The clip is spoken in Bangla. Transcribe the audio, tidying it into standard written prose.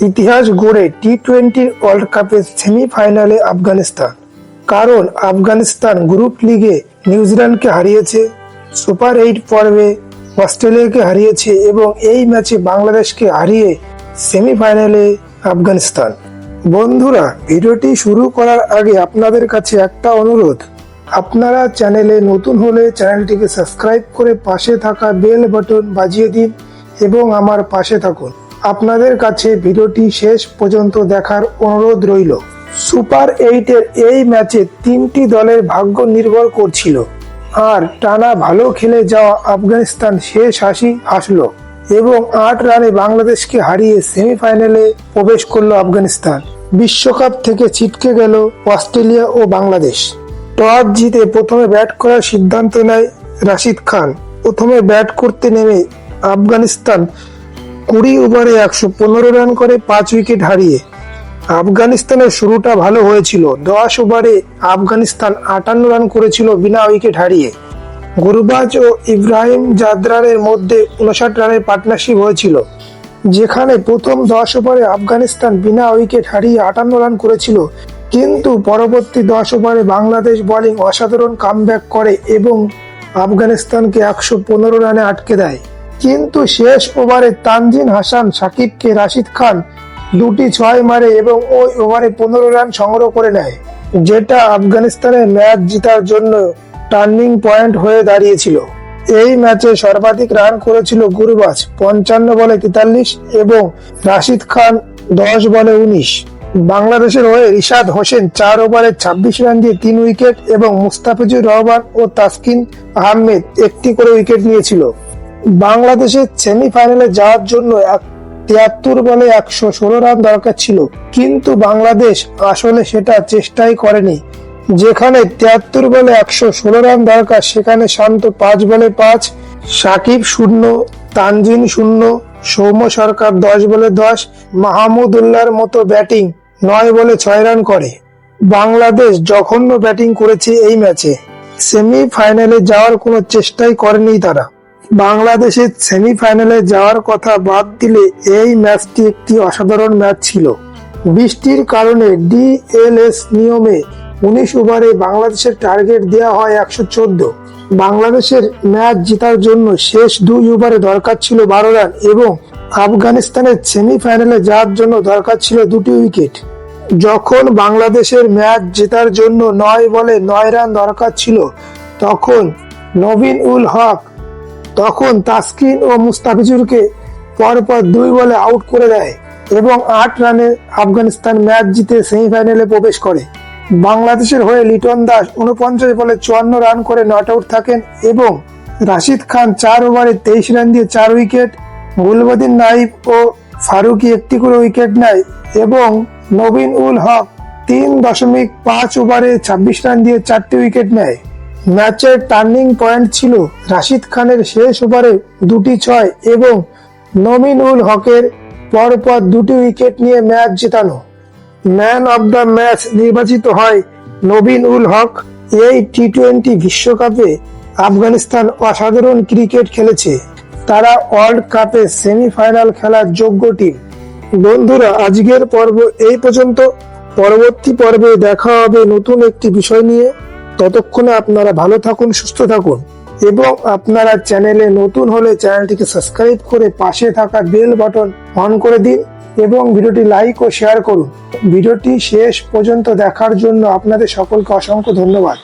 ইতিহাস গড়ে টি-20 ওয়ার্ল্ড কাপের সেমিফাইনালে আফগানিস্তান। কারণ আফগানিস্তান গ্রুপ লিগে নিউজিল্যান্ডকে হারিয়েছে, সুপার 8 পর্বে অস্ট্রেলিয়াকে হারিয়েছে এবং এই ম্যাচে বাংলাদেশকে হারিয়ে সেমিফাইনালে আফগানিস্তান। বন্ধুরা, ভিডিওটি শুরু করার আগে আপনাদের কাছে একটা অনুরোধ, আপনারা চ্যানেলে নতুন হলে চ্যানেলটিকে সাবস্ক্রাইব করে পাশে থাকা বেল বাটন বাজিয়ে দিন এবং আমার পাশে থাকুন। আপনাদের কাছে ভিডিওটি শেষ পর্যন্ত দেখার অনুরোধ রইল। সুপার 8 এর এই ম্যাচে 3টি দলের ভাগ্য নির্ভর করছিল, আর টানা ভালো খেলে যাওয়া আফগানিস্তান শেষ হাসি হাসলো এবং 8 রানে বাংলাদেশকে হারিয়ে সেমিফাইনালে প্রবেশ করলো আফগানিস্তান। বিশ্বকাপ থেকে ছিটকে গেল অস্ট্রেলিয়া ও বাংলাদেশ। টস জিতে প্রথমে ব্যাট করার সিদ্ধান্ত নেয় রাশিদ খান। প্রথমে ব্যাট করতে নেমে আফগানিস্তান 20 ওভারে 115 রান করে 5 উইকেট হারিয়ে। আফগানিস্তানের শুরুটা ভালো হয়েছিল। 10 ওভারে আফগানিস্তান 58 রান করেছিল বিনা উইকেট হারিয়ে। গুরবাজ ও ইব্রাহিম জাদরানের মধ্যে 59 রানের পার্টনারশিপ হয়েছিল, যেখানে প্রথম 10 ওভারে আফগানিস্তান বিনা উইকেট হারিয়ে 58 রান করেছিল, কিন্তু পরবর্তী 10 ওভারে বাংলাদেশ বোলিং অসাধারণ কামব্যাক করে এবং আফগানিস্তানকে 115 রানে আটকে দেয়। কিন্তু শেষ ওভারে তানজিন হাসান সাকিবকে রাশিদ খান 2টি 6 মারে এবং ওই ওভারে 15 রান সংগ্রহ করে নেয়, যেটা আফগানিস্তানের ম্যাচ জেতার জন্য টার্নিং পয়েন্ট হয়ে দাঁড়িয়েছিল। এই ম্যাচে সর্বাধিক রান করেছিল গুরবাজ 55 বলে 43 এবং রাশিদ খান 10 বলে 19। বাংলাদেশের হয়ে রিশাদ হোসেন 4 ওভারে 26 রান দিয়ে 3 উইকেট এবং মুস্তাফিজুর রহমান ও তাসকিন আহমেদ 1টি করে উইকেট নিয়েছিল। বাংলাদেশের সেমিফাইনালে যাওয়ার জন্য 73 বলে 116 রান দরকার ছিল, কিন্তু বাংলাদেশ আসলে সেটা চেষ্টাই করেনি। যেখানে 73 বলে 116 রান দরকার, সেখানে শান্ত 5 বলে 5, সাকিব 0, তানজিন 0, সৌম্য সরকার 10 বলে 10, মাহমুদুল্লাহর মতো ব্যাটিং 9 বলে 6 রান করে। বাংলাদেশ জঘন্য ব্যাটিং করেছে এই ম্যাচে। সেমিফাইনালে যাওয়ার কোনো চেষ্টাই করেনি তারা। বাংলাদেশের সেমিফাইনালে যাওয়ার কথা বাদ দিলে এই ম্যাচটি একটি অসাধারণ ম্যাচ ছিল। বৃষ্টির কারণে ডিএলএস নিয়মে 19 ওভারে বাংলাদেশের টার্গেট দেওয়া হয় 114। বাংলাদেশের ম্যাচ জেতার জন্য শেষ 2 ওভারে দরকার ছিল 12 রান এবং আফগানিস্তানের সেমিফাইনালে যাওয়ার জন্য দরকার ছিল 2টি উইকেট। যখন বাংলাদেশের ম্যাচ জেতার জন্য 9 বলে 9 রান দরকার ছিল, তখন নবীন উল হক তাসকিন ও মুস্তাফিজুরকে পরপর 2 বলে আউট করে দেয় এবং 8 রানে আফগানিস্তান ম্যাচ জিতে সেমিফাইনালে প্রবেশ করে। বাংলাদেশের হয়ে লিটন দাস 49 বলে 54 রান করে নট আউট থাকেন এবং রাশিদ খান 4 ওভারে 23 রান দিয়ে 4 উইকেট, গুলবদিন নাইব ও ফারুকি 1টি করে উইকেট নেয় এবং নবীন উল হক 3.5 ওভারে 26 রান দিয়ে 4টি উইকেট নেয়। ম্যাচের টার্নিং পয়েন্ট ছিল রাশিদ খানের শেষ ওভারে 2টি 6 এবং নবীন উল হকের পরপর 2টি উইকেট নিয়ে ম্যাচ জেতানো। ম্যান অব দ্য ম্যাচ নির্বাচিত হয় নবীন উল হক। এই টি-20 বিশ্বকাপে আফগানিস্তান অসাধারণ ক্রিকেট খেলেছে। তারা ওয়ার্ল্ড কাপে সেমিফাইনাল খেলার যোগ্য টিম। বন্ধুরা, আজকের পর্ব এই পর্যন্ত। পরবর্তী পর্বে দেখা হবে নতুন একটি বিষয় নিয়ে। ততক্ষণে আপনারা ভালো থাকুন, সুস্থ থাকুন এবং আপনারা চ্যানেলে নতুন হলে চ্যানেলটিকে সাবস্ক্রাইব করে পাশে থাকা বেল বাটন অন করে দিন এবং ভিডিওটি লাইক ও শেয়ার করুন। ভিডিওটি শেষ পর্যন্ত দেখার জন্য আপনাদের সকলকে অসংখ্য ধন্যবাদ।